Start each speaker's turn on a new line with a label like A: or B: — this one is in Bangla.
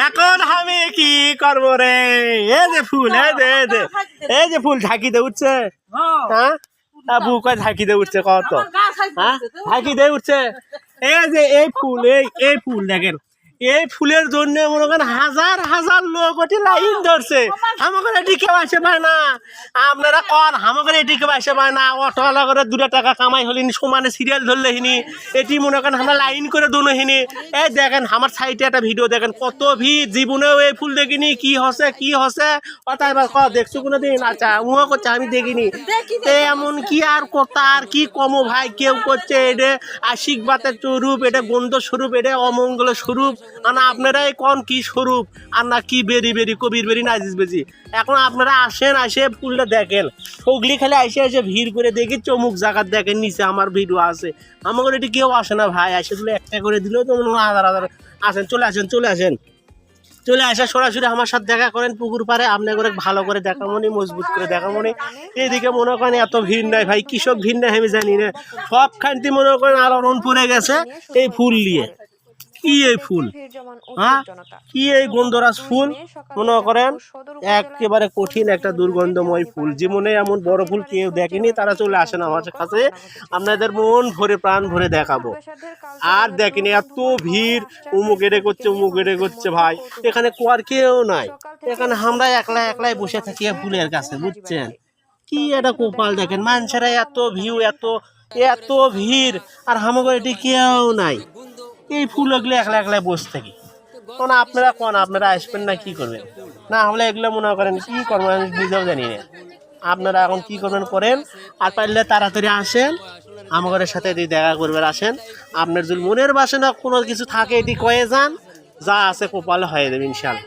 A: এখন আমি কি করবো রে? এই যে ফুল, এই যে ফুল ঝাঁকিতে উঠছে, হ্যাঁ বুক ঝাঁকিতে উঠছে কত, হ্যাঁ ঝাঁকিতে উঠছে। এই যে এই ফুল, এই ফুল দেখেন, এই ফুলের জন্য মনে করেন হাজার হাজার লোক ওটি লাইন ধরছে। আমাকে এটি কেউ আসে পায় না, আপনারা কন আমাকে এটি কেউ আসে পায় না। অটোওয়ালা করে 2 টাকা কামাই হলিনি, সমানে সিরিয়াল ধরলে হিনি, এটি মনে করেন আমরা লাইন করে দোনো হিনি। এই দেখেন আমার সাইডে একটা ভিডিও দেখেন, কত ভিড়, জীবনেও এই ফুল দেখিনি। কি হসে কথা এবার দেখছো কোনো দিন? আচ্ছা উহা করছে আমি দেখিনি। এমন কি আর কথা আর কি কমো ভাই, কেউ করছে এটা আশিক বাতের স্বরূপ, এটা গন্ধ স্বরূপ, এটা অমঙ্গল স্বরূপ, আর আপনারাই কন কি স্বরূপ, আর না কি বেরি কবির বেরি নাজিস বেজি। এখন আপনারা আসেন, আসে ফুলটা দেখেন, ঠগলি খেলে এসে ভিড় করে দেখি চমুক জায়গার দেখেন, নিচে আমার ভিডিও আছে। আমাকে এটি কেউ আসে না ভাই, আসে দিলে একটা করে দিলেও তো হাজার হাজার আসেন। চলে আসে সরাসরি আমার সাথে দেখা করেন পুকুর পাড়ে, আপনার করে ভালো করে দেখামনি, মজবুত করে দেখামনি। এদিকে মনে করেন এত ভিড় নাই ভাই, কৃষক ভিড় নাই আমি জানি না, সব খানতি মনে করেন আলোড়ন পড়ে গেছে এই ফুল নিয়ে। কি এই ফুল, হ্যাঁ কি এই গন্ধরাজ ফুল, মনে করেন একেবারে কঠিন একটা দুর্গন্ধময় ফুল। জীবনে এমন বড় ফুল কেউ দেখেনি, তারা চলে আসেন আমার কাছে, আপনাদের মন ভরে প্রাণ ভরে দেখাবো। আর দেখেনি এত ভিড়, উমুক এড়ে করছে ভাই, এখানে কোয়ার কেউ নাই, এখানে আমরা একলাই বসে থাকি ফুলের কাছে, বুঝছেন? কি একটা কপাল দেখেন, মানুষেরা এত ভিউ, এত ভিড়, আর আমাকে এটি কেউ নাই। এই ফুলগুলো একলাই বসে থাকি। কোন আপনারা আপনারা আসবেন না কি করবেন? না হলে এগুলো মনে করেন কি করবেন আমি নিজেও জানি না। আপনারা এখন কি করবেন করেন, আর পারলে তাড়াতাড়ি আসেন আমাদের সাথে এটি দেখা করবেন। আসেন, আপনার যদি মনের বাসনা কোনো কিছু থাকে এটি কয়ে যান, যা আছে কপালে হয়ে যাবে ইনশাল্লাহ।